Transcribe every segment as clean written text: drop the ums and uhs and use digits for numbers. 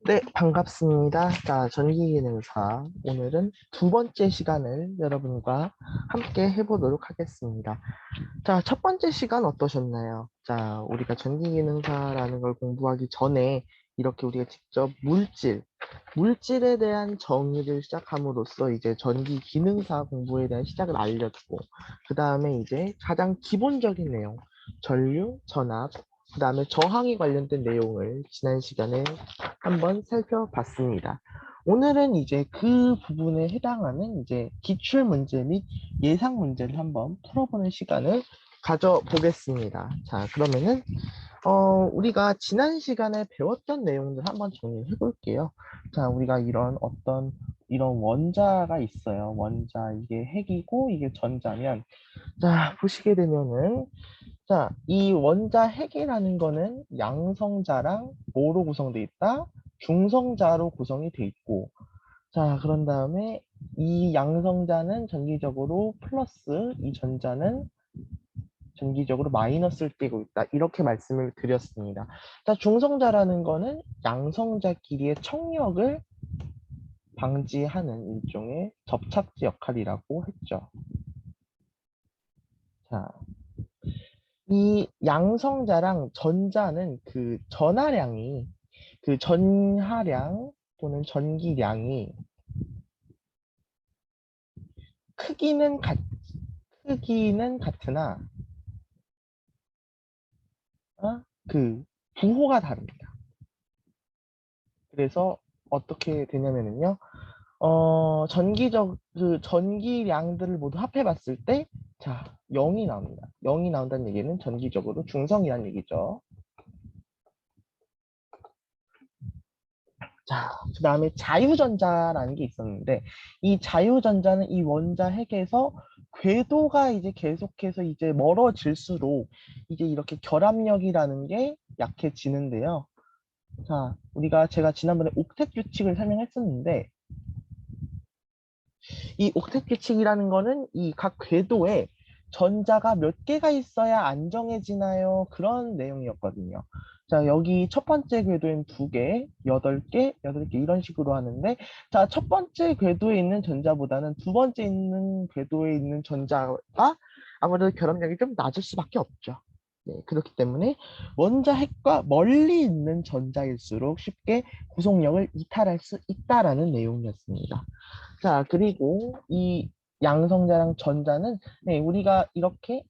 네, 반갑습니다. 자, 전기기능사. 오늘은 두 번째 시간을 여러분과 함께 해보도록 하겠습니다. 자, 첫 번째 시간 어떠셨나요? 자, 우리가 전기기능사라는 걸 공부하기 전에 이렇게 우리가 직접 물질에 대한 정의를 시작함으로써 이제 전기기능사 공부에 대한 시작을 알려주고, 그 다음에 이제 가장 기본적인 내용, 전류, 전압, 그 다음에 저항에 관련된 내용을 지난 시간에 한번 살펴봤습니다. 오늘은 이제 그 부분에 해당하는 이제 기출 문제 및 예상 문제를 한번 풀어보는 시간을 가져보겠습니다. 자, 그러면은 우리가 지난 시간에 배웠던 내용들 한번 정리해 볼게요. 자, 우리가 이런 원자가 있어요. 원자, 이게 핵이고, 이게 전자면, 자, 보시게 되면은, 자, 이 원자 핵이라는 거는 양성자랑 뭐로 구성되어 있다? 중성자로 구성이 돼 있고, 자, 그런 다음에 이 양성자는 전기적으로 플러스, 이 전자는 전기적으로 마이너스를 띠고 있다. 이렇게 말씀을 드렸습니다. 자, 중성자라는 거는 양성자끼리의 청력을 방지하는 일종의 접착제 역할이라고 했죠. 자, 이 양성자랑 전자는 그 전하량 또는 전기량이 크기는 같, 크기는 같으나 그 부호가 다릅니다. 그래서 어떻게 되냐면요. 전기량들을 모두 합해봤을 때, 자, 0이 나옵니다. 0이 나온다는 얘기는 전기적으로 중성이라는 얘기죠. 자, 그 다음에 자유전자라는 게 있었는데, 이 자유전자는 이 원자 핵에서 궤도가 이제 계속해서 이제 멀어질수록 이제 이렇게 결합력이라는 게 약해지는데요. 자, 제가 지난번에 옥텟 규칙을 설명했었는데, 이 옥텟 규칙이라는 거는 이 각 궤도에 전자가 몇 개가 있어야 안정해지나요? 그런 내용이었거든요. 자, 여기 첫 번째 궤도엔 두 개, 여덟 개 이런 식으로 하는데, 자, 첫 번째 궤도에 있는 전자보다는 두 번째 있는 궤도에 있는 전자가 아무래도 결합력이 좀 낮을 수밖에 없죠. 네, 그렇기 때문에 원자 핵과 멀리 있는 전자일수록 쉽게 구속력을 이탈할 수 있다라는 내용이었습니다. 자, 그리고 이 양성자랑 전자는 네, 우리가 이렇게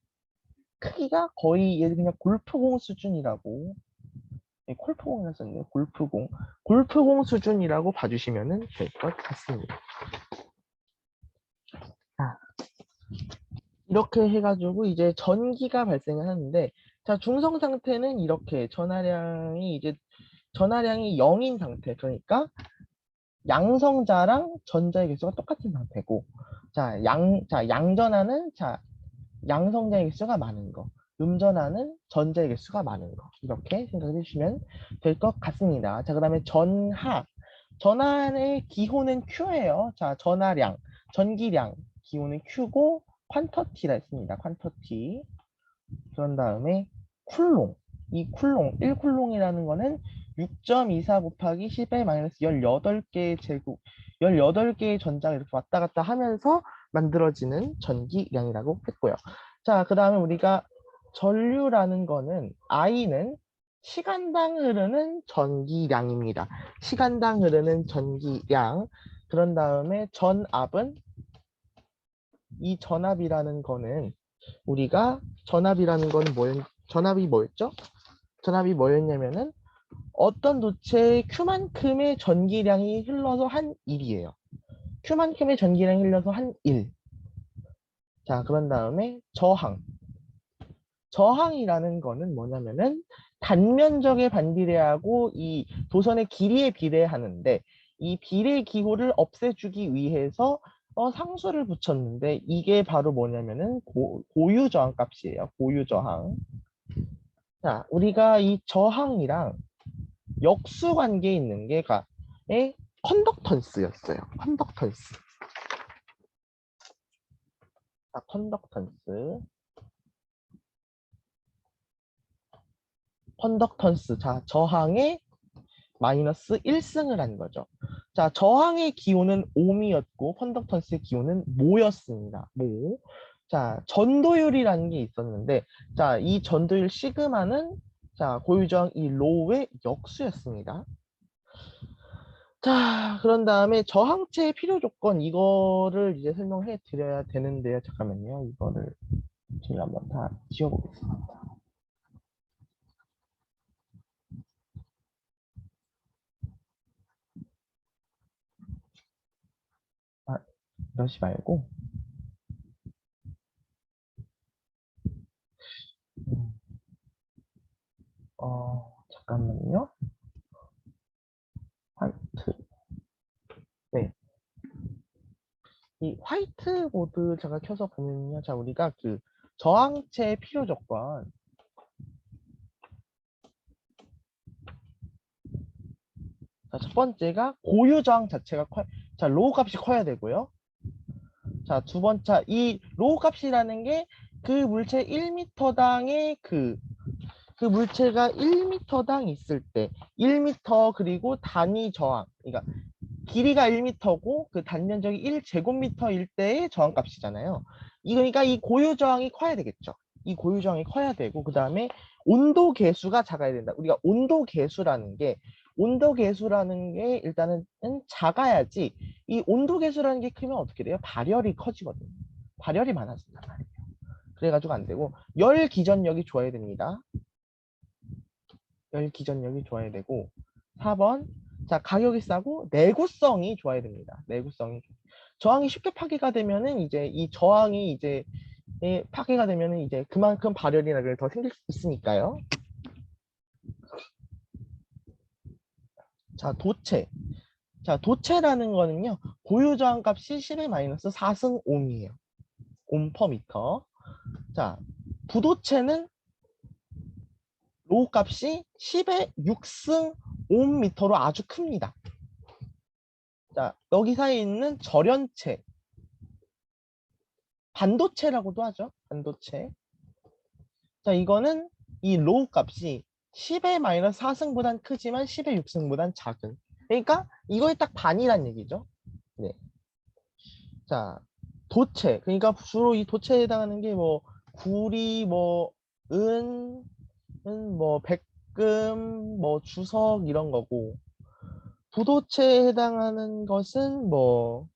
크기가 거의 얘를 그냥 골프공 수준이라고 네, 골프공이라 썼네요. 골프공 수준이라고 봐주시면 될 것 같습니다. 자, 이렇게 해가지고 이제 전기가 발생을 하는데 자, 중성 상태는 이렇게 전하량이 0인 상태 그러니까 양성자랑 전자의 개수가 똑같은 상태고 양전하는 양성자의 개수가 많은 거, 음전하는 전자의 개수가 많은 거. 이렇게 생각해 주시면 될 것 같습니다. 자, 그 다음에 전하의 기호는 Q예요. 자, 전기량, 기호는 Q고, 퀀터티라 했습니다. 퀀터티. 그런 다음에 쿨롱. 이 쿨롱, 1쿨롱이라는 거는 6.24 곱하기 10의 마이너스 18개의 제곱, 18개의 전자가 이렇게 왔다 갔다 하면서 만들어지는 전기량이라고 했고요. 자, 그 다음에 우리가 전류라는 거는 I는 시간당 흐르는 전기량입니다. 시간당 흐르는 전기량. 그런 다음에 이 전압이라는 거는 전압이 뭐였죠? 전압이 뭐였냐면은 어떤 도체에 Q만큼의 전기량이 흘러서 한 1이에요. Q만큼의 전기량이 흘러서 한 1. 자, 그런 다음에 저항이라는 거는 뭐냐면은 단면적에 반비례하고 이 도선의 길이에 비례하는데 이 비례 기호를 없애주기 위해서 상수를 붙였는데 이게 바로 뭐냐면은 고유 저항 값이에요. 고유 저항. 자, 우리가 이 저항이랑 역수 관계에 있는 의 컨덕턴스였어요. 컨덕턴스. 자, 컨덕턴스. 컨덕턴스. 자, 저항의 마이너스 1승을 한 거죠. 자, 저항의 기호는 옴이었고 컨덕턴스의 기호는 모였습니다. 모. 자, 전도율이라는 게 있었는데, 자, 이 전도율 시그마는 자, 고유저항 이 로우의 역수였습니다. 자, 그런 다음에 저항체의 필요 조건 이거를 이제 설명해 드려야 되는데요. 잠깐만요. 이거를 제가 한번 다 지워보겠습니다. 아, 이러지 말고. 음, 잠깐만요. 화이트. 네. 이 화이트보드 제가 켜서 보면요. 자, 우리가 그 저항체 필요 조건. 자, 첫 번째가 고유 저항 자체가 자, 로우 값이 커야 되고요. 자, 두 번째, 이 로우 값이라는 게 그 물체 1m당의 그 물체가 1m당 있을 때 1m 그리고 단위 저항, 그러니까 길이가 1m고 그 단면적이 1제곱미터일 때의 저항값이잖아요. 그러니까 이 고유 저항이 커야 되겠죠. 이 고유 저항이 커야 되고 그 다음에 온도 계수가 작아야 된다. 우리가 온도 계수라는 게 일단은 작아야지 이 온도 계수라는 게 크면 어떻게 돼요? 발열이 커지거든요. 발열이 많아진단 말이에요. 그래가지고 안 되고 열 기전력이 좋아야 됩니다. 열 기전력이 좋아야 되고 4번 자 가격이 싸고 내구성이 좋아야 됩니다. 내구성이 저항이 쉽게 파괴가 되면은 이제 이 저항이 이제 파괴가 되면은 이제 그만큼 발열이나 더 생길 수 있으니까요. 자 도체 자 도체라는 거는요 고유 저항 값이 10의 마이너스 4승 옴이에요. 옴 퍼 미터. 자 부도체는 로우 값이 10의 6승 옴미터로 아주 큽니다. 자, 여기 사이에 있는 절연체, 반도체라고도 하죠. 반도체. 자, 이거는 이 로우 값이 10의 마이너스 4승보단 크지만 10의 6승보단 작은. 그러니까 이거에 딱 반이란 얘기죠. 네. 자, 도체. 그러니까 주로 이 도체에 해당하는 게 뭐 구리, 뭐 뭐 백금, 뭐 주석 이런 거고 부도체에 해당하는 것은 뭐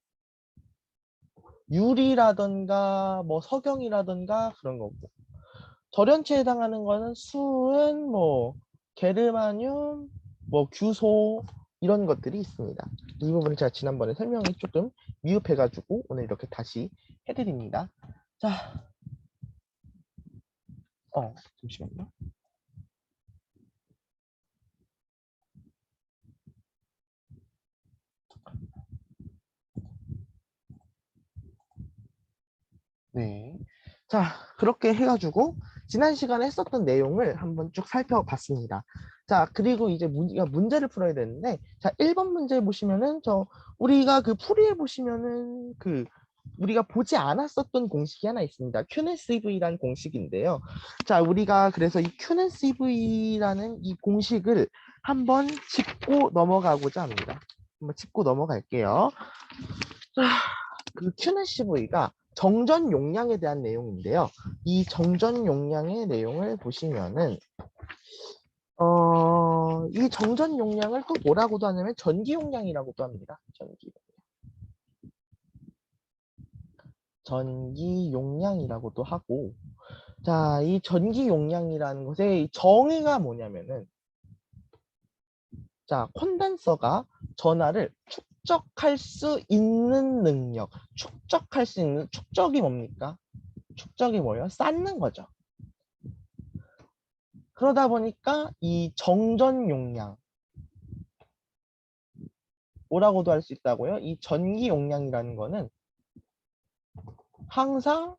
유리라던가 뭐 석영이라던가 그런 거고 절연체에 해당하는 거는 수은 뭐 게르마늄 뭐 규소 이런 것들이 있습니다. 이 부분을 제가 지난번에 설명이 조금 미흡해가지고 오늘 이렇게 다시 해드립니다. 자, 잠시만요. 네. 자, 그렇게 해가지고 지난 시간에 했었던 내용을 한번 쭉 살펴봤습니다. 자, 그리고 이제 문제를 풀어야 되는데, 자, 1번 문제 보시면은 우리가 그 풀이해 보시면은 우리가 보지 않았었던 공식이 하나 있습니다. QNSV라는 공식인데요. 자, 우리가 그래서 이 QNSV라는 이 공식을 한번 짚고 넘어가고자 합니다. 한번 짚고 넘어갈게요. 자, 그 QNSV가 정전 용량에 대한 내용인데요. 이 정전 용량의 내용을 보시면은 이 정전 용량을 또 뭐라고도 하냐면 전기 용량이라고도 합니다. 전기 용량이라고도 하고 자, 이 전기 용량이라는 것의 정의가 뭐냐면은 자, 콘덴서가 전하를 축적할 수 있는 능력, 축적할 수 있는 축적이 뭡니까? 축적이 뭐예요? 쌓는 거죠. 그러다 보니까 이 정전 용량 뭐라고도 할 수 있다고요? 이 전기 용량이라는 거는 항상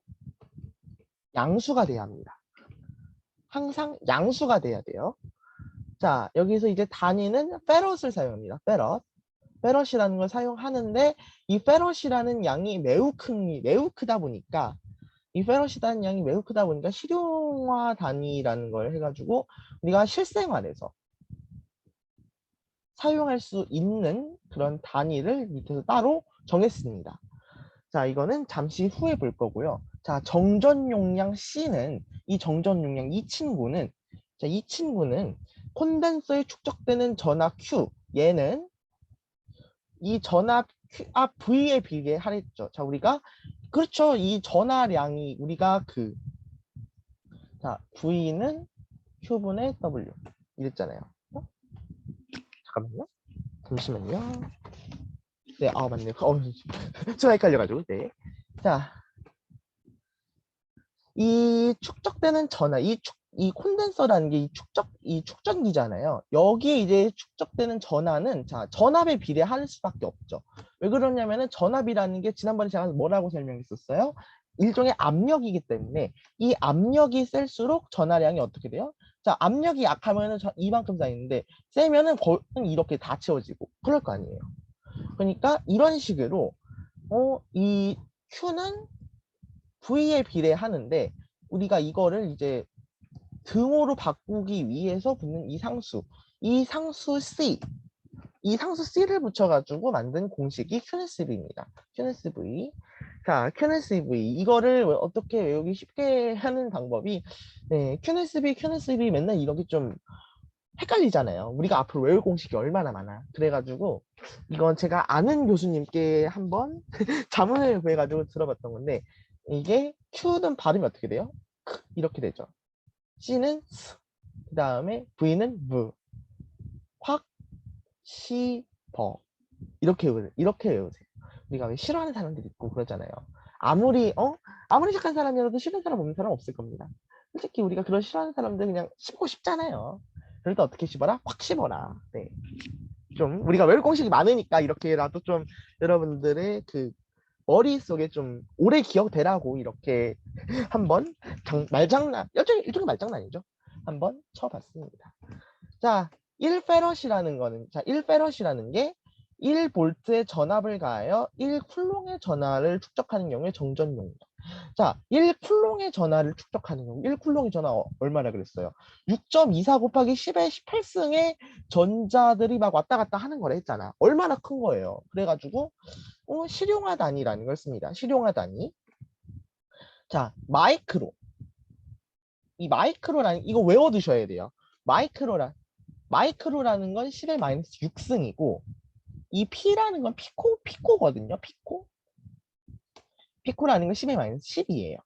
양수가 돼야 합니다. 항상 양수가 돼야 돼요. 자, 여기서 이제 단위는 페럿을 사용합니다. 페럿이라는 걸 사용하는데 이 페럿이라는 양이 매우 크다 보니까 이 페럿이라는 양이 매우 크다 보니까 실용화 단위라는 걸 해가지고 우리가 실생활에서 사용할 수 있는 그런 단위를 밑에서 따로 정했습니다. 자, 이거는 잠시 후에 볼 거고요. 자, 정전 용량 C는 이 정전 용량 이 친구는 자, 이 친구는 콘덴서에 축적되는 전압 Q 얘는 이 전압 Q, V에 비례하랬죠. 자, 우리가 그렇죠. 이 전하량이 우리가 자, V는 Q분의 W 이랬잖아요. 잠깐만요. 잠시만요. 네, 맞네. 순간 헷갈려가지고. 네. 자, 이 축적되는 전하, 이 콘덴서라는 게 이 축전기잖아요. 여기에 이제 축적되는 전하는 자, 전압에 비례할 수밖에 없죠. 왜 그러냐면은 전압이라는 게 지난번에 제가 뭐라고 설명했었어요? 일종의 압력이기 때문에 이 압력이 셀수록 전하량이 어떻게 돼요? 자, 압력이 약하면은 이만큼 쌓이는데 세면은 이렇게 다 채워지고 그럴 거 아니에요. 그러니까 이런 식으로 이 Q는 V에 비례하는데 우리가 이거를 이제 등호로 바꾸기 위해서 붙는 이 상수 C, 이 상수 C를 붙여가지고 만든 공식이 QNSV입니다. QNSV. 자, QNSV. 이거를 어떻게 외우기 쉽게 하는 방법이, 네, QNSV 맨날 이렇게 좀 헷갈리잖아요. 우리가 앞으로 외울 공식이 얼마나 많아. 그래가지고, 이건 제가 아는 교수님께 한번 자문을 구해가지고 들어봤던 건데, 이게 Q는 발음이 어떻게 돼요? 이렇게 되죠. C는 스, 그 다음에 V는 무, 확, 시, 버. 이렇게 외우세요. 우리가 왜 싫어하는 사람들이 있고 그러잖아요. 아무리 착한 사람이라도 싫은 사람 없는 사람 없을 겁니다. 솔직히 우리가 그런 싫어하는 사람들 그냥 씹고 싶잖아요. 그럴 때 어떻게 씹어라? 확 씹어라. 네. 좀 우리가 외울 공식이 많으니까 이렇게라도 좀 여러분들의 머릿속에 좀 오래 기억되라고 이렇게 한번 말장난, 일종의 말장난이죠. 한번 쳐봤습니다. 자, 1페럿이라는 거는, 자, 1페럿이라는 게 1볼트의 전압을 가하여 1쿨롱의 전하를 축적하는 경우에 정전 용량. 자, 1쿨롱의 전하를 축적하는 경우, 1쿨롱의 전하 얼마나 그랬어요? 6.24 곱하기 10의 18승의 전자들이 막 왔다 갔다 하는 거라 했잖아. 얼마나 큰 거예요. 그래가지고, 실용화 단위라는 걸 씁니다. 실용화 단위. 자, 마이크로. 이 마이크로라는, 이거 외워두셔야 돼요. 마이크로라는 건 10의 마이너스 6승이고, 이 P라는 건 피코거든요. 피코라는 건 10의 마이너스 10이에요.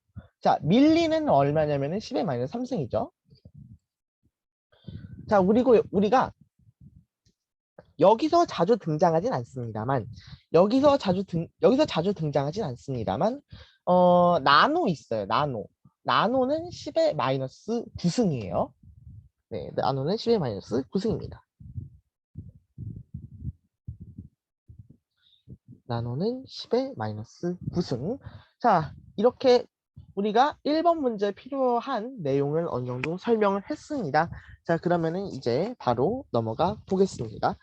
자, 밀리는 얼마냐면은 10의 마이너스 3승이죠. 자, 우리가 여기서 자주 등장하진 않습니다만, 여기서 자주 등장하진 않습니다만, 나노 있어요. 나노는 10의 마이너스 9승이에요. 네, 나노는 10의 마이너스 9승입니다. 나노는 10의 마이너스 9승. 자, 이렇게 우리가 1번 문제 필요한 내용을 어느 정도 설명을 했습니다. 자, 그러면은 이제 바로 넘어가 보겠습니다.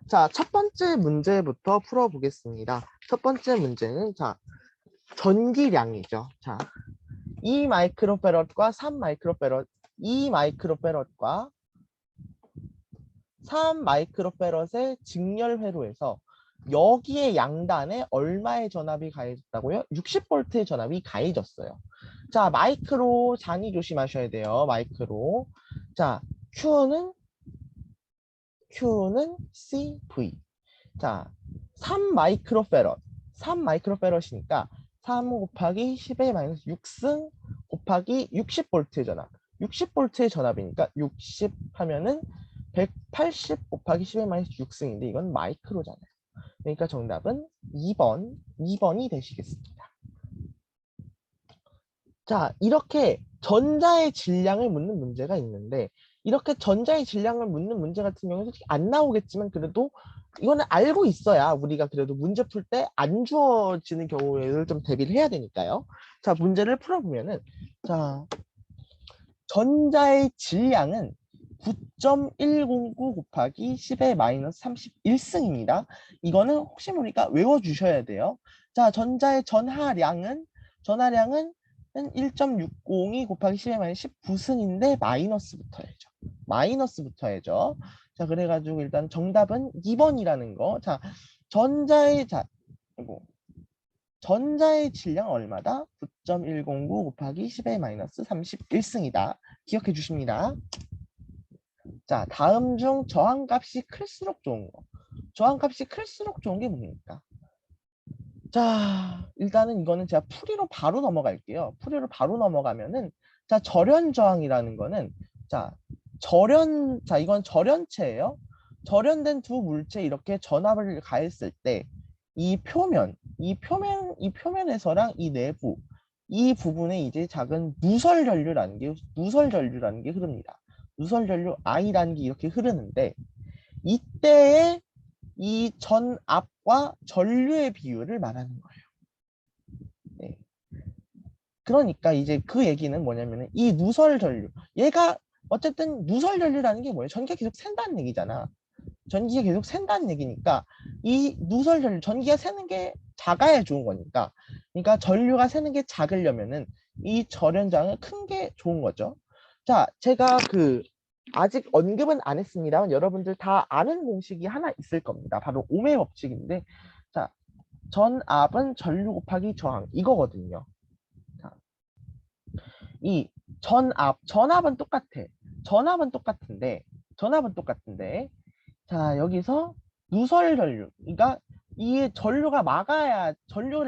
자, 첫 번째 문제부터 풀어보겠습니다. 첫 번째 문제는, 자, 전기량이죠. 자, 2 마이크로페럿과 3 마이크로페럿, 2 마이크로페럿과 3 마이크로페럿의 직렬 회로에서 여기에 양단에 얼마의 전압이 가해졌다고요? 60V의 전압이 가해졌어요. 자, 마이크로 잔이 조심하셔야 돼요. 마이크로. 자, Q는 CV. 자, 3 마이크로페럿. 3 마이크로페럿이니까 3 곱하기 10의 마이너스 6승 곱하기 60V의 전압. 60V의 전압이니까 60 하면은 180 곱하기 10의 마이너스 6승인데 이건 마이크로잖아요. 그러니까 정답은 2번이 되시겠습니다. 자, 이렇게 전자의 질량을 묻는 문제가 있는데 이렇게 전자의 질량을 묻는 문제 같은 경우는 솔직히 안 나오겠지만 그래도 이거는 알고 있어야 우리가 그래도 문제 풀 때 안 주어지는 경우에를 좀 대비를 해야 되니까요. 자, 문제를 풀어보면은 자, 전자의 질량은 9.109 곱하기 10의 마이너스 31승입니다. 이거는 혹시 모르니까 외워주셔야 돼요. 자, 전자의 전하량은 1.602 곱하기 10의 마이너스 19승인데 마이너스 붙어야죠. 마이너스부터 해죠. 자, 그래가지고 일단 정답은 2번이라는 거. 자, 전자의 자, 이거 전자의 질량 얼마다? 9.109 곱하기 10의 마이너스 31승이다. 기억해 주십니다. 자, 다음 중 저항값이 클수록 좋은 거. 저항값이 클수록 좋은 게 뭡니까? 자, 일단은 이거는 제가 풀이로 바로 넘어갈게요. 풀이로 바로 넘어가면은, 자, 절연 저항이라는 거는, 자, 자, 이건 절연체예요. 절연된 두 물체 이렇게 전압을 가했을 때, 이 표면에서랑 이 내부, 이 부분에 이제 작은 누설전류라는 게 흐릅니다. 누설전류 I라는 게 이렇게 흐르는데, 이때에 이 전압과 전류의 비율을 말하는 거예요. 네. 그러니까 이제 그 얘기는 뭐냐면은 이 누설 전류, 얘가 어쨌든 누설 전류라는 게 뭐예요? 전기가 계속 샌다는 얘기잖아. 전기가 계속 샌다는 얘기니까 이 누설 전류, 전기가 새는 게 작아야 좋은 거니까. 그러니까 전류가 새는 게 작으려면은 이 절연장은 큰 게 좋은 거죠. 자, 제가 아직 언급은 안 했습니다만 여러분들 다 아는 공식이 하나 있을 겁니다. 바로 오음의 법칙인데, 자, 전압은 전류 곱하기 저항 이거거든요. 자, 이 전압은 똑같아. 전압은 똑같은데, 전압은 똑같은데, 자, 여기서 누설 전류, 그러니까 이 전류를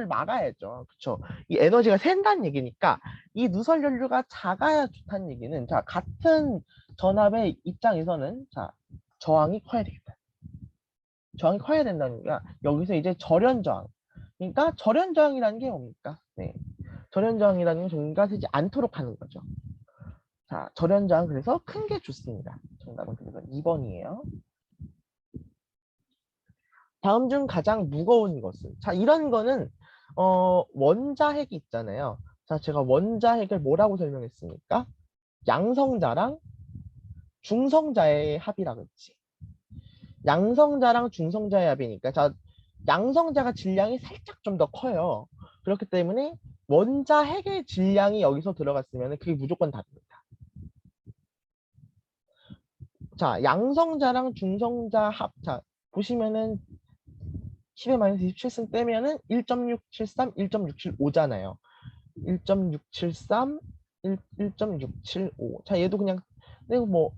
막아야죠. 그쵸? 이 에너지가 샌다는 얘기니까 이 누설 전류가 작아야 좋다는 얘기는, 자, 같은 전압의 입장에서는, 자, 저항이 커야 되겠다. 저항이 커야 된다는 거야. 여기서 이제 절연 저항. 그러니까 절연 저항이라는 게 뭡니까? 네. 절연 저항이라는 건 전기가 새지 않도록 하는 거죠. 자, 절연 저항 그래서 큰 게 좋습니다. 정답은 그래서 2번이에요. 다음 중 가장 무거운 것은? 자, 이런 거는 원자핵이 있잖아요. 자, 제가 원자핵을 뭐라고 설명했습니까? 양성자랑 중성자의 합이라고 했지. 양성자랑 중성자의 합이니까, 자, 양성자가 질량이 살짝 좀 더 커요. 그렇기 때문에 원자핵의 질량이 여기서 들어갔으면 그게 무조건 답입니다. 자, 양성자랑 중성자 합, 자, 보시면은 10의 마이너스 27승 빼면은 1.673, 1.675잖아요. 1.673, 1.675. 자, 얘도 그냥, 그리고 뭐,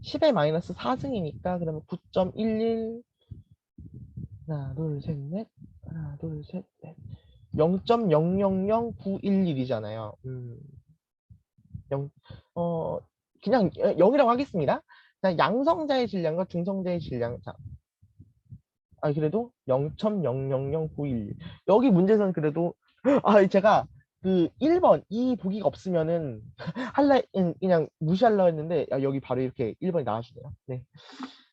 10의 마이너스 4승이니까, 그러면 9.11, 하나, 둘, 셋, 넷, 하나, 둘, 셋, 넷. 0.000911이잖아요. 0, 그냥 0이라고 하겠습니다. 자, 양성자의 질량과 중성자의 질량, 자, 그래도 0.000911. 여기 문제에서는 그래도, 제가 1번, 이 보기가 없으면은, 그냥 무시하려고 했는데, 여기 바로 이렇게 1번이 나와주네요. 네.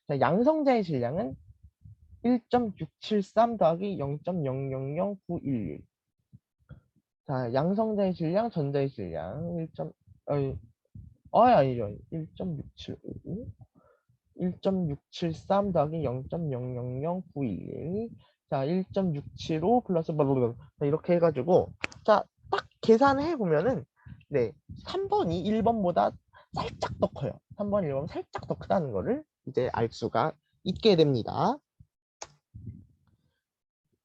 자, 양성자의 질량은 1.673 더하기 0.000911. 자, 양성자의 질량, 전자의 질량, 아니죠. 1.675. 1.673 더하기 0.000911. 자, 1.675 플러스 blablabla. 자, 이렇게 해가지고, 자, 딱 계산해 보면은, 네, 3번이 1번보다 살짝 더 커요. 3번, 1번 살짝 더 크다는 거를 이제 알 수가 있게 됩니다.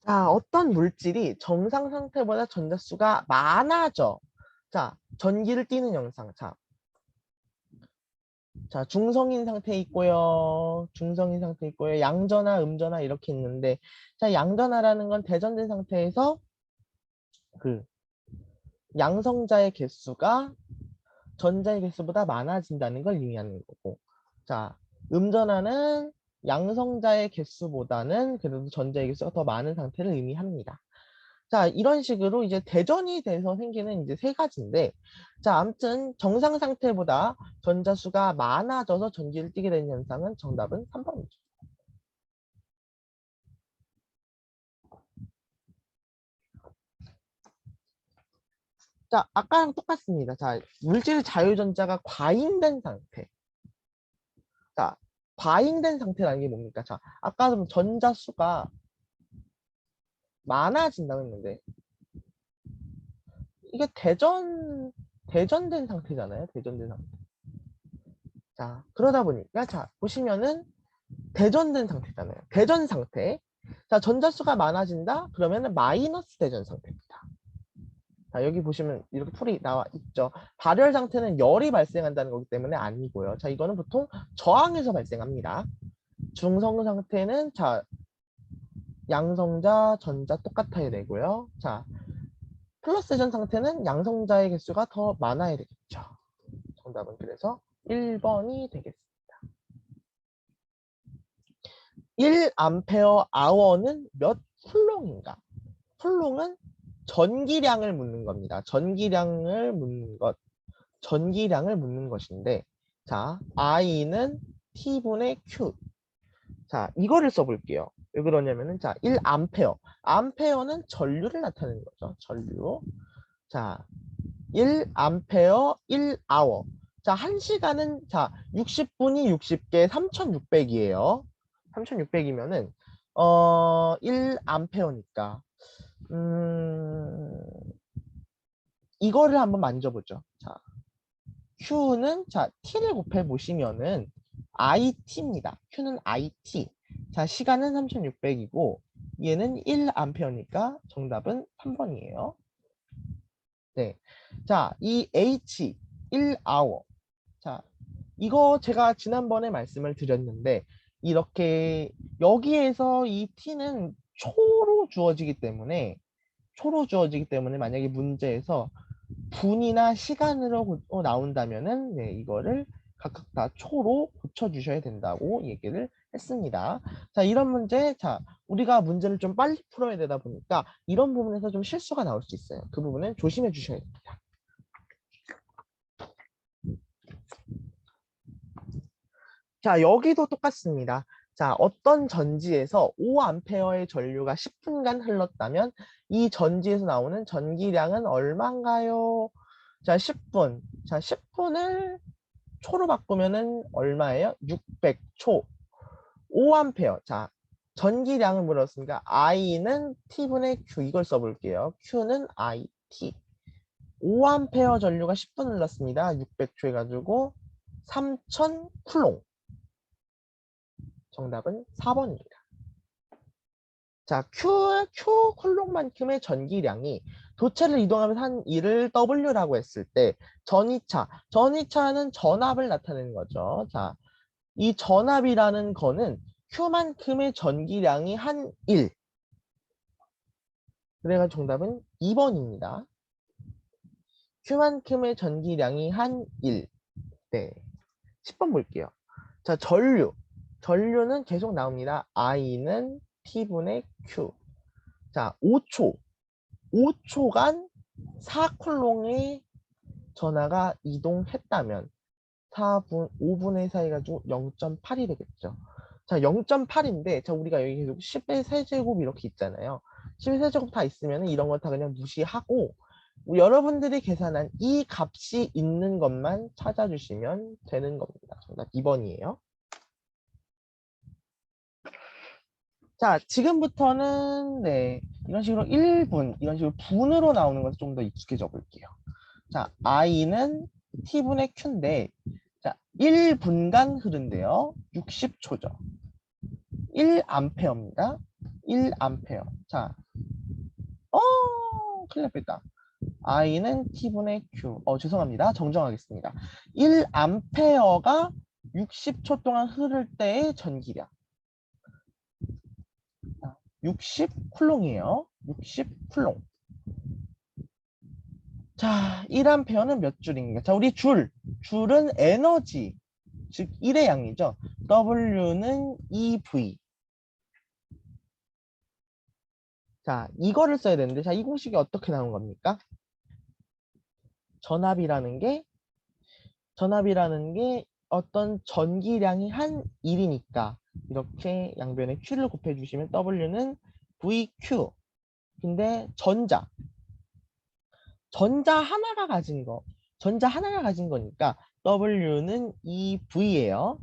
자, 어떤 물질이 정상 상태보다 전자수가 많아져. 자, 전기를 띠는 영상. 자, 중성인 상태 있고요. 중성인 상태 있고요. 양전화, 음전화 이렇게 있는데, 자, 양전화라는 건 대전된 상태에서 그 양성자의 개수가 전자의 개수보다 많아진다는 걸 의미하는 거고, 자, 음전화는 양성자의 개수보다는 그래도 전자의 개수가 더 많은 상태를 의미합니다. 자, 이런 식으로 이제 대전이 돼서 생기는 이제 세 가지인데, 자, 아무튼 정상 상태보다 전자수가 많아져서 전기를 띠게 되는 현상은 정답은 3번이죠. 자, 아까랑 똑같습니다. 자, 물질 자유전자가 과잉된 상태. 자, 과잉된 상태라는 게 뭡니까? 자, 아까는 전자수가 많아진다고 했는데, 이게 대전된 상태잖아요. 대전된 상태. 자, 그러다 보니까 자, 보시면은 대전된 상태잖아요. 대전 상태. 자, 전자수가 많아진다? 그러면은 마이너스 대전 상태입니다. 자, 여기 보시면 이렇게 풀이 나와 있죠. 발열 상태는 열이 발생한다는 거기 때문에 아니고요. 자, 이거는 보통 저항에서 발생합니다. 중성 상태는 자, 양성자, 전자 똑같아야 되고요. 자, 플러스 대전 상태는 양성자의 개수가 더 많아야 되겠죠. 정답은 그래서 1번이 되겠습니다. 1암페어 아워는 몇 쿨롱인가? 쿨롱은 전기량을 묻는 겁니다. 전기량을 묻는 것. 전기량을 묻는 것인데, 자, I는 T분의 Q. 자, 이거를 써볼게요. 왜 그러냐면은, 자, 1암페어. 암페어는 전류를 나타내는 거죠. 전류. 자, 1암페어 1아워. 자, 1시간은, 자, 60분이 60개 3600이에요. 3600이면은, 1암페어니까. 이거를 한번 만져보죠. 자, Q는 자 T를 곱해 보시면은 IT입니다. Q는 IT. 자, 시간은 3600이고 얘는 1암페어니까 정답은 3번이에요. 네. 자, 이 H 1아워. 자, 이거 제가 지난번에 말씀을 드렸는데 이렇게 여기에서 이 T는 초로 주어지기 때문에 만약에 문제에서 분이나 시간으로 나온다면은 네, 이거를 각각 다 초로 고쳐주셔야 된다고 얘기를 했습니다. 자, 이런 문제, 자, 우리가 문제를 좀 빨리 풀어야 되다 보니까 이런 부분에서 좀 실수가 나올 수 있어요. 그 부분은 조심해 주셔야 됩니다. 자, 여기도 똑같습니다. 자, 어떤 전지에서 5A의 전류가 10분간 흘렀다면 이 전지에서 나오는 전기량은 얼마인가요? 자, 10분. 자, 10분을 초로 바꾸면은 얼마예요? 600초. 5A. 자, 전기량을 물었으니까 I는 T분의 Q. 이걸 써볼게요. Q는 IT. 5A 전류가 10분 흘렀습니다. 600초 해가지고 3000 쿨롱. 정답은 4번입니다. 자, Q 쿨롱만큼의 전기량이 도체를 이동하면서 한 일을 W라고 했을 때 전이차는 전압을 나타내는 거죠. 자, 이 전압이라는 거는 Q만큼의 전기량이 한 1. 그래가 정답은 2번입니다. Q만큼의 전기량이 한 1. 네. 10번 볼게요. 자, 전류는 계속 나옵니다. I는 T분의 Q. 자, 5초간 4쿨롱의 전하가 이동했다면 5분의 4 해가지고 0.8이 되겠죠. 자, 0.8인데, 자, 우리가 여기 계속 10의 세제곱 이렇게 있잖아요. 10의 세제곱 다 있으면 이런 거 다 그냥 무시하고, 여러분들이 계산한 이 값이 있는 것만 찾아주시면 되는 겁니다. 정답 2번이에요. 자, 지금부터는, 네, 이런 식으로 1분, 이런 식으로 분으로 나오는 것에 좀 더 익숙해져 볼게요. 자, I는 T분의 Q인데, 자, 1분간 흐른대요. 60초죠. 1암페어입니다. 1암페어. 자, 큰일 날 뻔했다. I는 T분의 Q. 죄송합니다. 정정하겠습니다. 1암페어가 60초 동안 흐를 때의 전기량. 60쿨롱이에요. 60쿨롱. 자, 1암페어는 몇 줄인가? 자, 우리 줄은 에너지, 즉 1의 양이죠. W는 EV. 자, 이거를 써야 되는데, 자, 이 공식이 어떻게 나온 겁니까? 전압이라는 게 어떤 전기량이 한 1이니까 이렇게 양변에 Q를 곱해주시면 W는 VQ. 근데 전자 하나가 가진 거니까 W는 EV예요.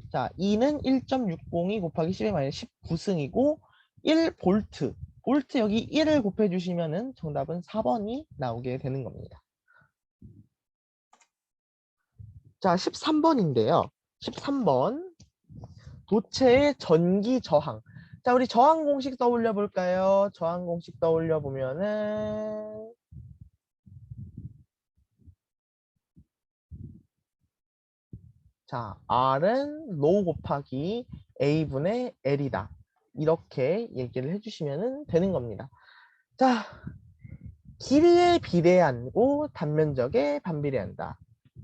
자, E는 1.602 곱하기 10의 마이너스 19승이고 1볼트. 볼트 여기 1을 곱해주시면은 정답은 4번이 나오게 되는 겁니다. 자, 13번인데요. 13번. 도체의 전기 저항. 자, 우리 저항 공식 떠올려 볼까요? 저항 공식 떠올려 보면은 자, R은 로 곱하기 A분의 L이다. 이렇게 얘기를 해주시면 되는 겁니다. 자, 길이에 비례하고 단면적에 반비례한다.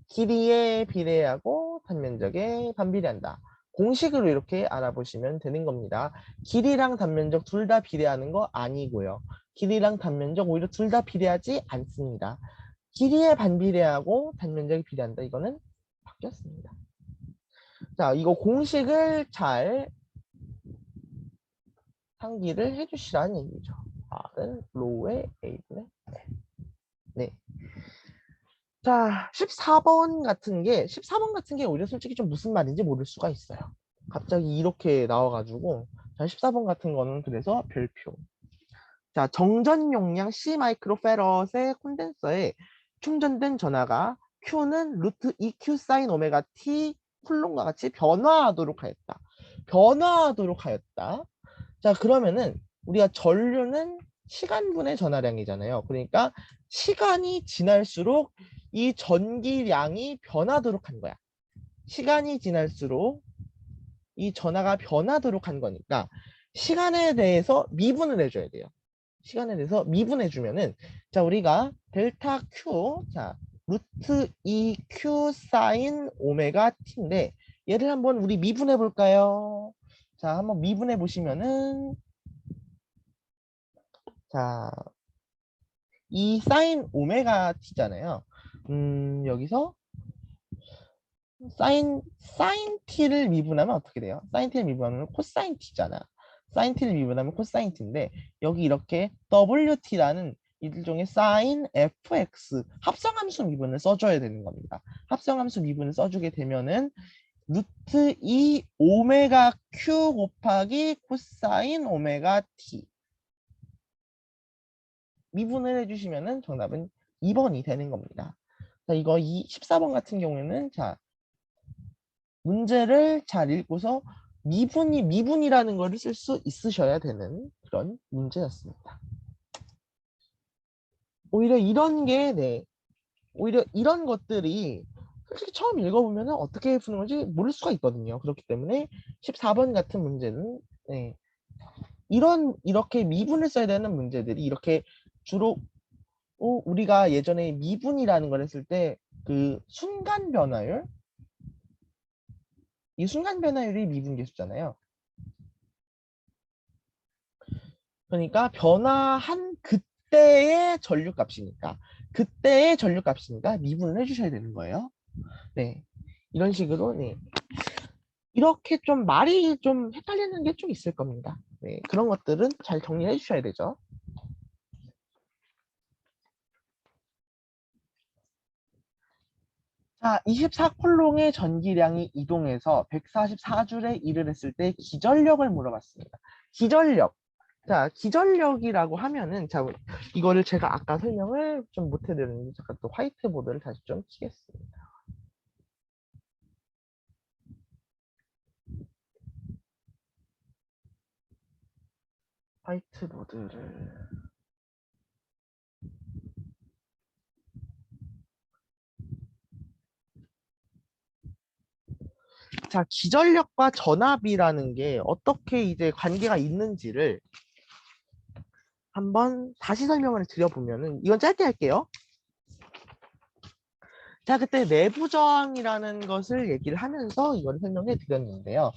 길이에 비례하고 단면적에 반비례한다. 공식으로 이렇게 알아보시면 되는 겁니다. 길이랑 단면적 둘 다 비례하는 거 아니고요. 길이랑 단면적 오히려 둘 다 비례하지 않습니다. 길이에 반비례하고 단면적이 비례한다. 이거는 바뀌었습니다. 자, 이거 공식을 잘 상기를 해주시라는 얘기죠. R은 로우의 A분의 네. 자, 14번 같은 게 오히려 솔직히 좀 무슨 말인지 모를 수가 있어요. 갑자기 이렇게 나와가지고. 자, 14번 같은 거는 그래서 별표. 자, 정전 용량 C 마이크로페럿의 콘덴서에 충전된 전하가 Q는 루트 EQ 사인 오메가 T 쿨론과 같이 변화하도록 하였다. 변화하도록 하였다. 자, 그러면은 우리가 전류는 시간분의 전하량이잖아요. 그러니까 시간이 지날수록 이 전기량이 변하도록 한 거야. 시간이 지날수록 이 전하가 변하도록 한 거니까 시간에 대해서 미분을 해줘야 돼요. 시간에 대해서 미분해 주면은 자, 우리가 델타 Q 자 루트 2Q 사인 오메가 T인데 얘를 한번 우리 미분해 볼까요? 자, 한번 미분해 보시면은 자, 이 사인 오메가 T잖아요. 여기서 사인 T를 미분하면 어떻게 돼요? 사인 T를 미분하면 코사인 T잖아. 사인 T를 미분하면 코사인 T인데 여기 이렇게 WT라는 일종의 사인 FX 합성함수 미분을 써줘야 되는 겁니다. 합성함수 미분을 써주게 되면은 루트 2 오메가 Q 곱하기 코사인 오메가 T 미분을 해주시면은 정답은 2번이 되는 겁니다. 자, 이거 14번 같은 경우에는 자 문제를 잘 읽고서 미분이라는 거를 쓸 수 있으셔야 되는 그런 문제였습니다. 오히려 이런 게, 네, 오히려 이런 것들이 솔직히 처음 읽어보면 어떻게 푸는 건지 모를 수가 있거든요. 그렇기 때문에 14번 같은 문제는, 네, 이렇게 미분을 써야 되는 문제들이 이렇게 주로, 우리가 예전에 미분이라는 걸 했을 때 그 순간 변화율, 이 순간 변화율이 미분 계수잖아요. 그러니까 변화한 그때의 전류값이니까 미분을 해주셔야 되는 거예요. 네, 이런 식으로 네 이렇게 좀 말이 좀 헷갈리는 게 좀 있을 겁니다. 네, 그런 것들은 잘 정리해 주셔야 되죠. 자, 24콜롱의 전기량이 이동해서 144줄에 이를 했을 때 기전력을 물어봤습니다. 기전력. 자, 기전력이라고 하면은, 자, 이거를 제가 아까 설명을 좀 못 해드렸는데, 잠깐 또 화이트보드를 다시 좀 키겠습니다. 화이트보드를. 자, 기전력과 전압이라는 게 어떻게 이제 관계가 있는지를 한번 다시 설명을 드려보면은, 이건 짧게 할게요. 자, 그때 내부 저항이라는 것을 얘기를 하면서 이걸 설명해 드렸는데요.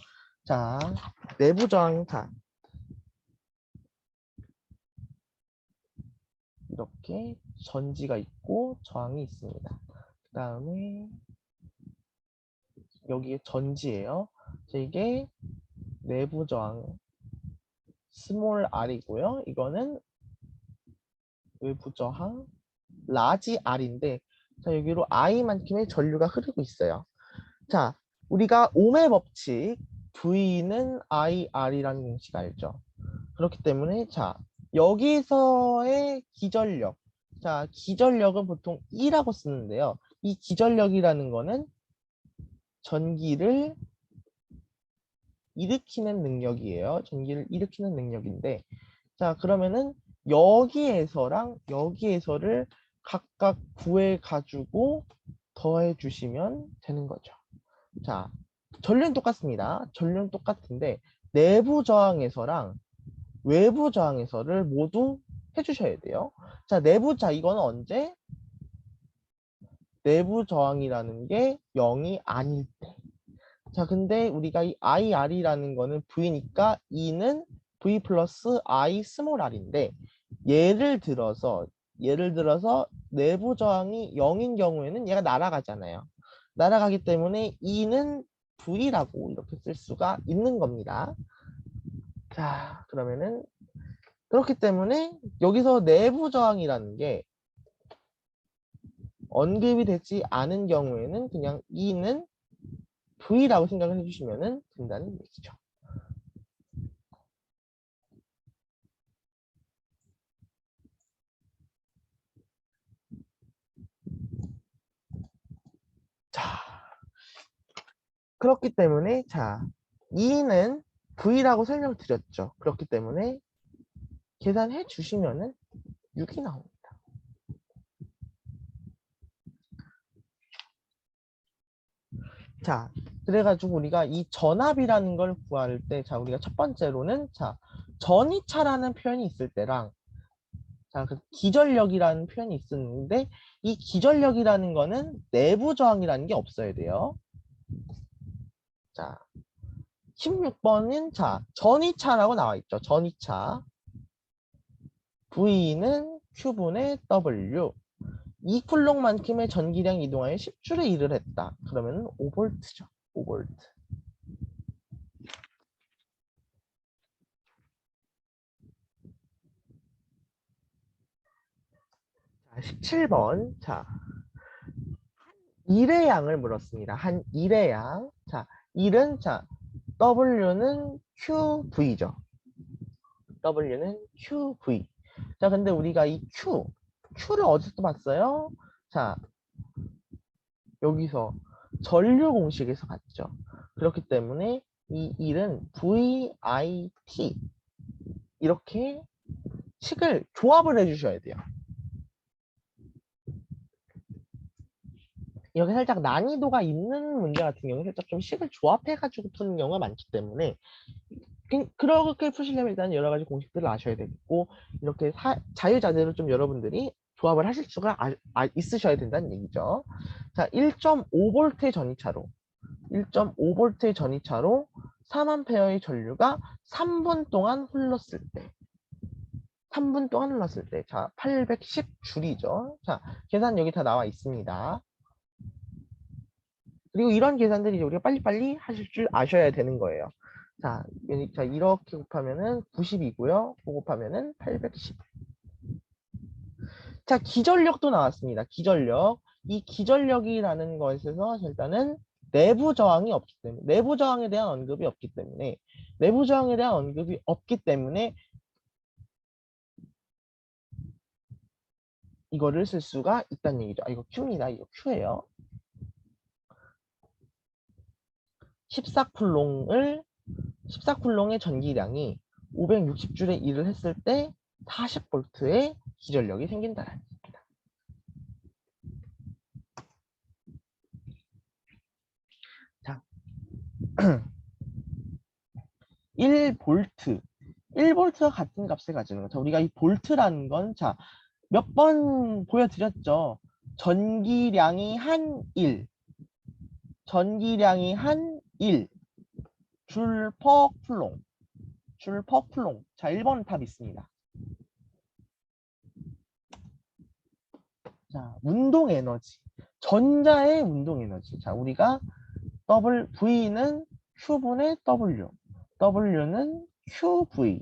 자, 내부 저항, 자, 이렇게 전지가 있고 저항이 있습니다. 그 다음에 여기에 전지예요. 자, 이게 내부 저항 스몰 r이고요. 이거는 외부 저항 라지 r인데, 자, 여기로 i만큼의 전류가 흐르고 있어요. 자, 우리가 옴의 법칙 V는 IR이라는 공식 알죠? 그렇기 때문에 자, 여기서의 기전력. 자, 기전력은 보통 E라고 쓰는데요. 이 기전력이라는 거는 전기를 일으키는 능력이에요. 전기를 일으키는 능력인데, 자, 그러면은 여기에서랑 여기에서를 각각 구해가지고 더해 주시면 되는 거죠. 자, 전류는 똑같습니다. 전류는 똑같은데 내부 저항에서랑 외부 저항에서를 모두 해주셔야 돼요. 자, 이거는 언제? 내부 저항이라는 게 0이 아닐 때. 자, 근데 우리가 이 IR이라는 거는 V니까 E는 V 플러스 I 스몰 r인데 예를 들어서 내부 저항이 0인 경우에는 얘가 날아가잖아요. 날아가기 때문에 E는 V라고 이렇게 쓸 수가 있는 겁니다. 자, 그러면은 그렇기 때문에 여기서 내부 저항이라는 게 언급이 되지 않은 경우에는 그냥 E는 V라고 생각을 해주시면 된다는 얘기죠. 자, 그렇기 때문에 자, E는 V라고 설명을 드렸죠. 그렇기 때문에 계산해 주시면은 6이 나옵니다. 자, 그래가지고 우리가 이 전압이라는 걸 구할 때, 자, 우리가 첫 번째로는 자, 전이차라는 표현이 있을 때랑 자, 그 기전력이라는 표현이 있었는데 이 기전력이라는 거는 내부 저항이라는 게 없어야 돼요. 자, 16번은 자, 전이차라고 나와 있죠. 전이차. V는 Q분의 W. 2쿨롱만큼의 전기량 이동하여 10줄의 일을 했다. 그러면 5V죠. 5V. 자, 17번. 자, 일의 양을 물었습니다. 한 일의 양. 자, 일은 자, W는 QV죠. W는 QV. 자, 근데 우리가 이 Q를 어디서 봤어요? 자, 여기서 전류 공식에서 봤죠. 그렇기 때문에 이 일은 VIT 이렇게 식을 조합을 해주셔야 돼요. 이렇게 살짝 난이도가 있는 문제 같은 경우는 살짝 좀 식을 조합해가지고 푸는 경우가 많기 때문에 그렇게 푸시려면 일단 여러 가지 공식들을 아셔야 되겠고 이렇게 자유자재로 좀 여러분들이 조합을 하실 수가 있으셔야 된다는 얘기죠. 자, 1.5V의 전이차로 1.5V의 전이차로 3A의 전류가 3분 동안 흘렀을 때 3분 동안 흘렀을 때 자, 810줄이죠. 자, 계산 여기 다 나와 있습니다. 그리고 이런 계산들이 우리가 빨리빨리 하실 줄 아셔야 되는 거예요. 자, 자 이렇게 곱하면은 90이고요. 곱하면은 810. 자, 기전력도 나왔습니다. 기전력. 이 기전력이라는 것에서 일단은 내부 저항이 없기 때문에, 내부 저항에 대한 언급이 없기 때문에, 내부 저항에 대한 언급이 없기 때문에 이거를 쓸 수가 있다는 얘기죠. 아, 이거 Q입니다. 이거 Q예요. 14쿨롱의 전기량이 560줄의 일을 했을 때 40V의 기전력이 생긴다는 얘기입니다. 자, 1V. 1V가 같은 값을 가지는 거. 자, 우리가 이 볼트라는 건, 자, 몇 번 보여드렸죠. 전기량이 한 1. 전기량이 한 1. 줄 퍼 쿨롱. 줄 퍼 쿨롱. 자, 1번 답 있습니다. 자, 운동 에너지. 전자의 운동 에너지. 자, 우리가 V는 Q분의 W. W는 QV.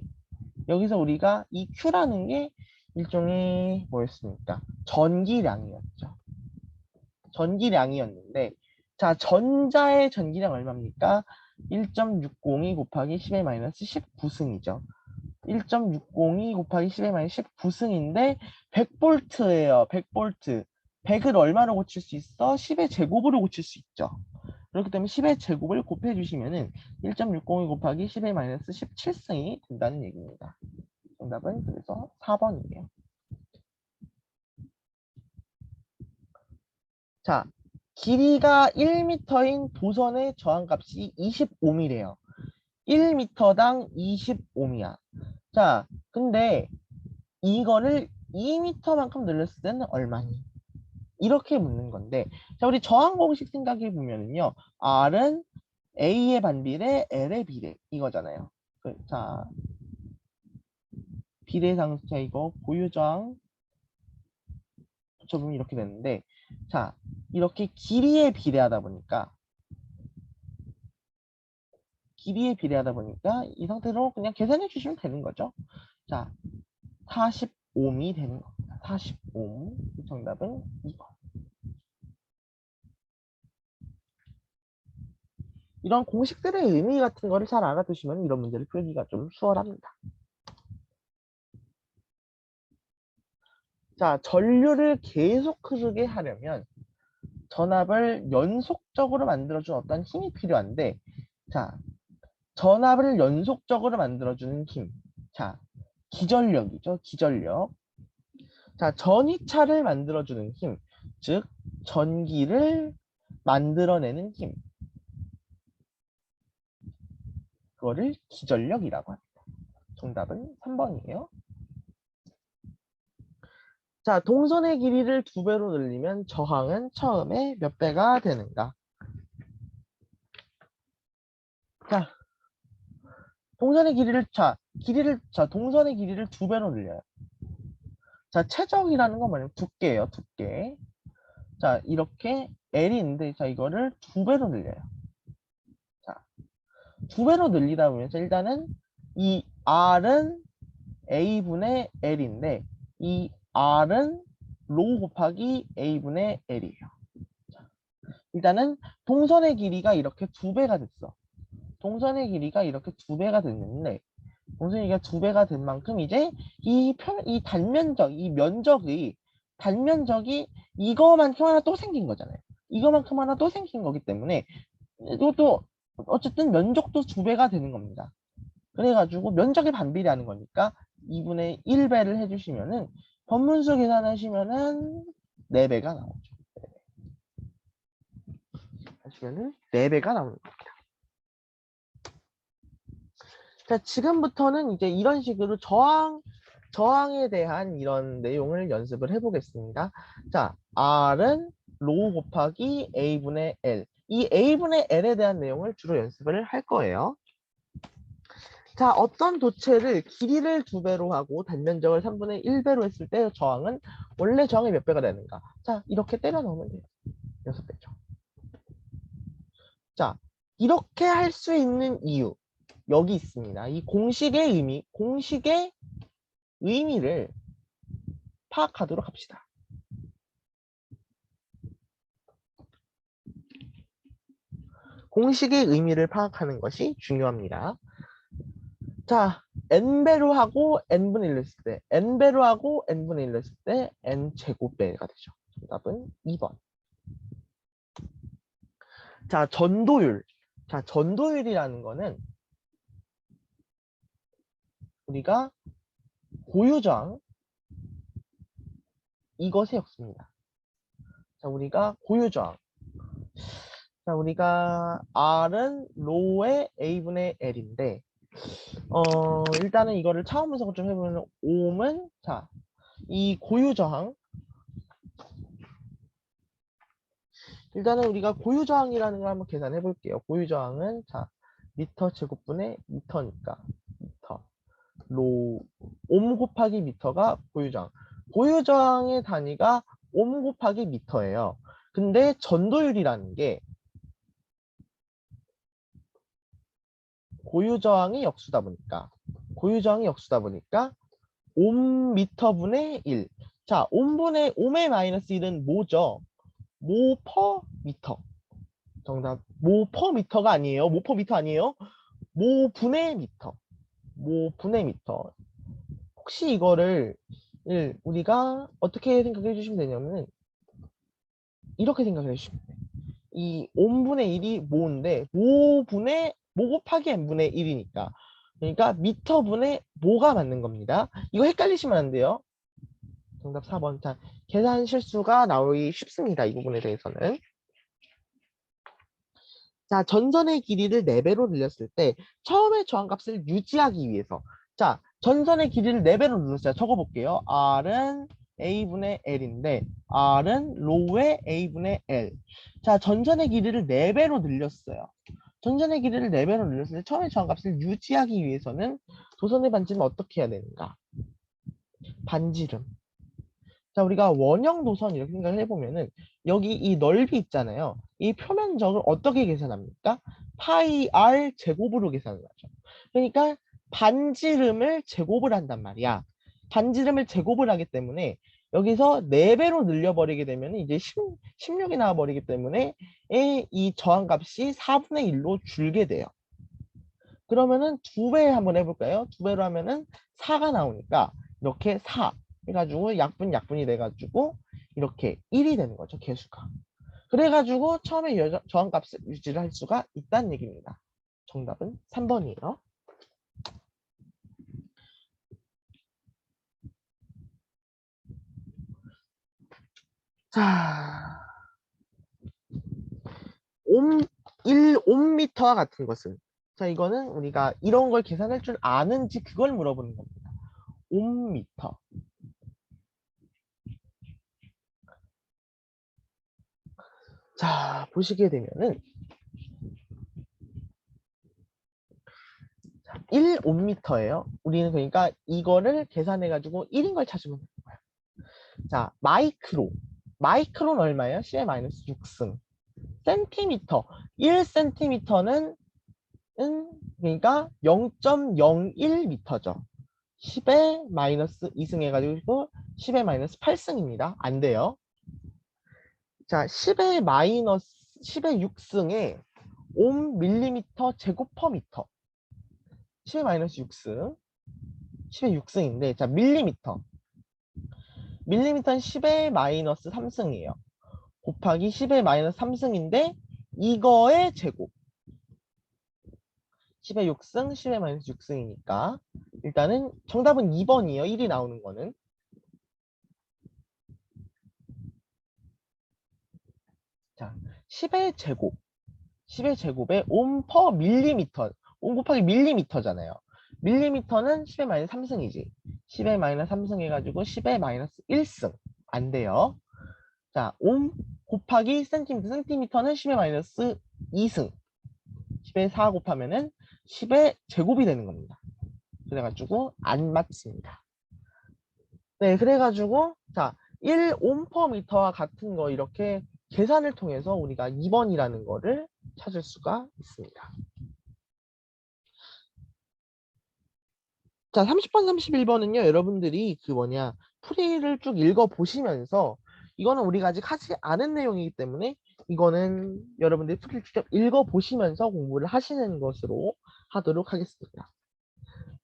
여기서 우리가 이 Q라는 게 일종의 뭐였습니까? 전기량이었죠. 전기량이었는데, 자, 전자의 전기량 얼마입니까? 1.602 곱하기 10의 마이너스 19승이죠. 1.602 곱하기 10의 마이너스 19승인데 100V예요. 100V. 100을 얼마로 고칠 수 있어? 10의 제곱으로 고칠 수 있죠. 그렇기 때문에 10의 제곱을 곱해 주시면은 1.602 곱하기 10의 마이너스 17승이 된다는 얘기입니다. 정답은 그래서 4번이에요. 자, 길이가 1m인 도선의 저항값이 25m래요. 1m당 25m야. 자, 근데 이거를 2m만큼 늘렸을 때는 얼마니? 이렇게 묻는 건데, 자, 우리 저항 공식 생각해 보면은요, R은 A의 반비례, L의 비례 이거잖아요. 자, 비례상수자 이거 고유저항 붙여보면 이렇게 되는데, 자, 이렇게 길이에 비례하다 보니까 이 상태로 그냥 계산해 주시면 되는 거죠. 자, 45미 되는 겁니다. 45. 정답은 2번. 이런 공식들의 의미 같은 거를 잘 알아두시면 이런 문제를 풀기가 좀 수월합니다. 자, 전류를 계속 흐르게 하려면 전압을 연속적으로 만들어주는 어떤 힘이 필요한데, 자, 전압을 연속적으로 만들어주는 힘. 자, 기전력이죠. 기전력. 자, 전위차를 만들어주는 힘. 즉, 전기를 만들어내는 힘. 그거를 기전력이라고 합니다. 정답은 3번이에요. 자, 동선의 길이를 2배로 늘리면 저항은 처음에 몇 배가 되는가? 자, 동선의 길이를 2배로 늘려요. 자, 최적이라는 건 뭐냐면 두께예요, 두께. 자, 이렇게 L이 있는데, 자, 이거를 2배로 늘려요. 자, 2배로 늘리다 보면서 일단은 이 R은 A분의 L인데, 이 R은 로 곱하기 A분의 L이에요. 자, 일단은 동선의 길이가 이렇게 2배가 됐어. 동선의 길이가 이렇게 2배가 됐는데, 동선의 길이가 2배가 된 만큼 이제 이 단면적이 이거만큼 하나 또 생긴 거잖아요. 이거만큼 하나 또 생긴 거기 때문에 이것도 어쨌든 면적도 2배가 되는 겁니다. 그래가지고 면적의 반비례하는 거니까 2분의 1배를 해주시면은 번문수 계산하시면은 4배가 나오죠. 하시면은 4배가 나오는 겁니다. 자, 지금부터는 이제 이런 식으로 저항에 대한 이런 내용을 연습을 해보겠습니다. 자, R은 로 곱하기 A분의 L. 이 A분의 L에 대한 내용을 주로 연습을 할 거예요. 자, 어떤 도체를 길이를 2배로 하고 단면적을 3분의 1배로 했을 때 저항은 원래 저항이 몇 배가 되는가? 자, 이렇게 때려 넣으면 돼요. 6배죠. 자, 이렇게 할 수 있는 이유 여기 있습니다. 이 공식의 의미를 파악하도록 합시다. 공식의 의미를 파악하는 것이 중요합니다. 자, n배로 하고 n분의 1로 했을 때, n배로 하고 n분의 1로 했을 때 n제곱배가 되죠. 정답은 2번. 자, 전도율. 자, 전도율이라는 거는 우리가 고유저항 이것의 역수입니다. 자, 우리가 고유저항. 자, 우리가 R은 로의 A분의 L인데, 일단은 이거를 차원 분석을 좀 해보면, 옴은, 자, 이 고유저항. 일단은 우리가 고유저항이라는 걸 한번 계산해 볼게요. 고유저항은, 자, 미터 제곱분의 미터니까, 미터. 옴 곱하기 미터가 고유저항. 고유저항의 단위가 옴 곱하기 미터예요. 근데 전도율이라는 게 고유저항이 역수다 보니까 옴미터분의 1. 자, 옴의 마이너스 1은 뭐죠? 모 퍼 미터. 정답. 모 퍼 미터가 아니에요. 모 퍼 미터 아니에요. 모 분의 미터. 모 분의 미터. 혹시 이거를 우리가 어떻게 생각해 주시면 되냐면 이렇게 생각해 주시면 돼요. 이 온분의 1이 모인데 모 곱하기 n분의 1이니까 그러니까 미터분의 모가 맞는 겁니다. 이거 헷갈리시면 안 돼요. 정답 4번. 자, 계산 실수가 나오기 쉽습니다. 이 부분에 대해서는. 자, 전선의 길이를 4배로 늘렸을 때 처음에 저항값을 유지하기 위해서 자, 전선의 길이를 4배로 늘렸어요. 적어볼게요. R은 A분의 L인데 R은 로우의 A분의 L. 자, 전선의 길이를 4배로 늘렸어요. 전선의 길이를 4배로 늘렸을 때 처음에 저항값을 유지하기 위해서는 도선의 반지는 어떻게 해야 되는가? 반지름. 자, 우리가 원형 도선 이렇게 생각을 해보면은 여기 이 넓이 있잖아요. 이 표면적을 어떻게 계산합니까? 파이 r 제곱으로 계산을 하죠. 그러니까 반지름을 제곱을 한단 말이야. 반지름을 제곱을 하기 때문에 여기서 4배로 늘려버리게 되면 이제 16이 나와버리기 때문에 이 저항값이 4분의 1로 줄게 돼요. 그러면은 2배 한번 해볼까요? 2배로 하면은 4가 나오니까 이렇게 4 해가지고 약분이 돼가지고 이렇게 1이 되는 거죠. 개수가. 그래가지고 처음에 저항값을 유지를 할 수가 있다는 얘기입니다. 정답은 3번이에요. 자, 1옴미터와 같은 것은 자, 이거는 우리가 이런 걸 계산할 줄 아는지 그걸 물어보는 겁니다. 옴미터. 자, 보시게 되면은 1옴미터예요. 우리는 그러니까 이거를 계산해가지고 1인 걸 찾으면 되는 거야. 자, 마이크로는 얼마예요? 10의 마이너스 6승. 센티미터. 1cm는 그러니까 0.01m죠. 10의 마이너스 2승 해가지고 10의 마이너스 8승입니다. 안 돼요. 자, 10의 마이너스 10의 6승에 5mm 제곱 퍼 미터. 10의 마이너스 6승. 10의 6승인데, 자, 밀리미터. 밀리미터는 10의 마이너스 3승이에요. 곱하기 10의 마이너스 3승인데, 이거의 제곱. 10의 6승, 10의 마이너스 6승이니까. 일단은 정답은 2번이에요. 1이 나오는 거는. 자, 10의 제곱. 10의 제곱에 옴 퍼 밀리미터. 옴 곱하기 밀리미터잖아요. 밀리미터는 10의 마이너스 3승이지. 10의 마이너스 3승 해가지고 10의 마이너스 1승. 안 돼요. 자, 옴 곱하기 센티미터. 센티미터는 10의 마이너스 2승. 10의 4 곱하면은 10의 제곱이 되는 겁니다. 그래가지고 안 맞습니다. 네, 그래가지고 자, 1옴퍼미터와 같은 거 이렇게 계산을 통해서 우리가 2번이라는 거를 찾을 수가 있습니다. 자, 30번, 31번은요, 여러분들이 그 뭐냐, 풀이를 쭉 읽어보시면서, 이거는 우리가 아직 하지 않은 내용이기 때문에, 이거는 여러분들이 풀이를 직접 읽어보시면서 공부를 하시는 것으로 하도록 하겠습니다.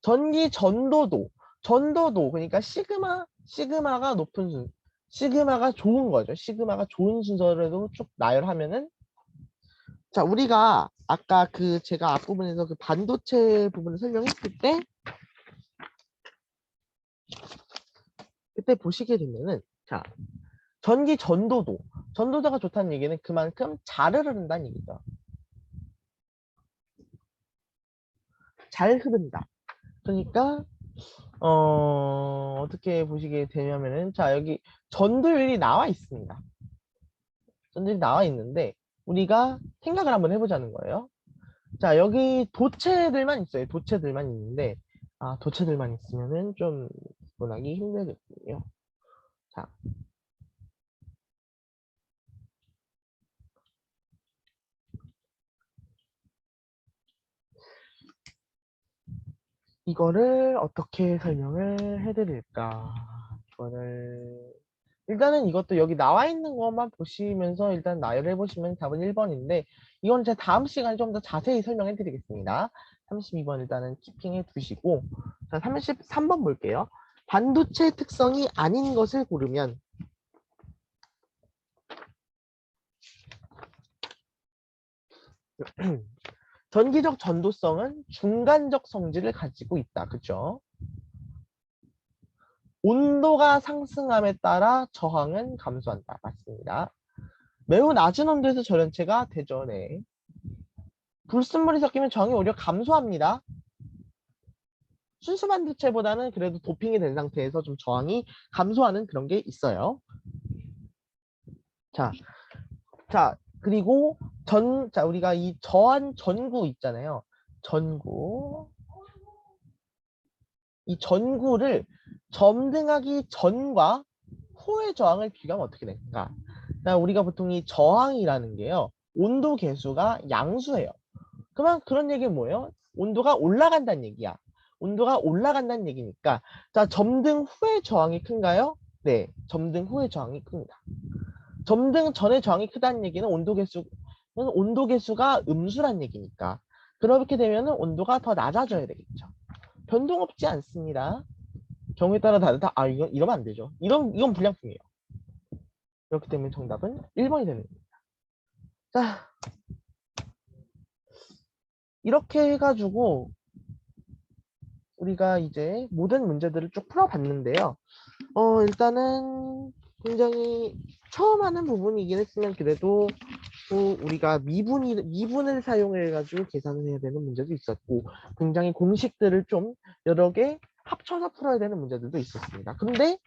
전기 전도도, 그러니까 시그마가 높은 시그마가 좋은 거죠. 시그마가 좋은 순서로 쭉 나열하면은, 자, 우리가 아까 그 제가 앞부분에서 그 반도체 부분을 설명했을 때, 그때 보시게 되면은 자 전기 전도도가 좋다는 얘기는 그만큼 잘 흐른다는 얘기죠. 잘 흐른다. 그러니까 어떻게 보시게 되냐면은 자 여기 전도율이 나와 있습니다. 전도율이 나와 있는데 우리가 생각을 한번 해보자는 거예요. 자 여기 도체들만 있어요. 도체들만 있는데 도체들만 있으면은 좀 구분하기 힘들겠군요. 자 이거를 어떻게 설명을 해드릴까? 이거를 일단은 이것도 여기 나와 있는 것만 보시면서 일단 나열해 보시면 답은 1번인데 이건 제가 다음 시간에 좀 더 자세히 설명해 드리겠습니다. 32번 일단은 키핑해 두시고 자 33번 볼게요. 반도체 특성이 아닌 것을 고르면 전기적 전도성은 중간적 성질을 가지고 있다. 그죠? 온도가 상승함에 따라 저항은 감소한다. 맞습니다. 매우 낮은 온도에서 절연체가 되죠. 네. 불순물이 섞이면 저항이 오히려 감소합니다. 순수 반도체보다는 그래도 도핑이 된 상태에서 좀 저항이 감소하는 그런 게 있어요. 자, 그리고 우리가 이 저한 전구 있잖아요. 전구. 이 전구를 점등하기 전과 후의 저항을 비교하면 어떻게 될까? 그러니까 우리가 보통 이 저항이라는 게요. 온도 계수가 양수예요. 그러면 그런 얘기는 뭐예요? 온도가 올라간다는 얘기야. 온도가 올라간다는 얘기니까. 자, 점등 후의 저항이 큰가요? 네, 점등 후의 저항이 큽니다. 점등 전의 저항이 크다는 얘기는 온도 계수가 음수란 얘기니까. 그렇게 되면 온도가 더 낮아져야 되겠죠. 변동 없지 않습니다. 경우에 따라 다르다. 아, 이러면 안 되죠. 이건 불량품이에요. 그렇기 때문에 정답은 1번이 되는 겁니다. 자, 이렇게 해가지고 우리가 이제 모든 문제들을 쭉 풀어봤는데요. 일단은 굉장히 처음 하는 부분이긴 했으면 그래도 우리가 미분을 사용해가지고 계산을 해야 되는 문제도 있었고 굉장히 공식들을 좀 여러 개 합쳐서 풀어야 되는 문제들도 있었습니다. 근데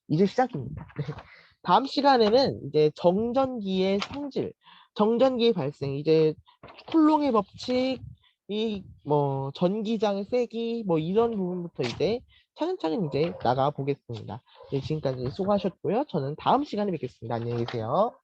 이제 시작입니다. 네. 다음 시간에는 이제 정전기의 성질, 정전기의 발생, 이제 쿨롱의 법칙, 이 뭐 전기장의 세기 뭐 이런 부분부터 이제 차근차근 이제 나가 보겠습니다. 네, 지금까지 수고하셨고요. 저는 다음 시간에 뵙겠습니다. 안녕히 계세요.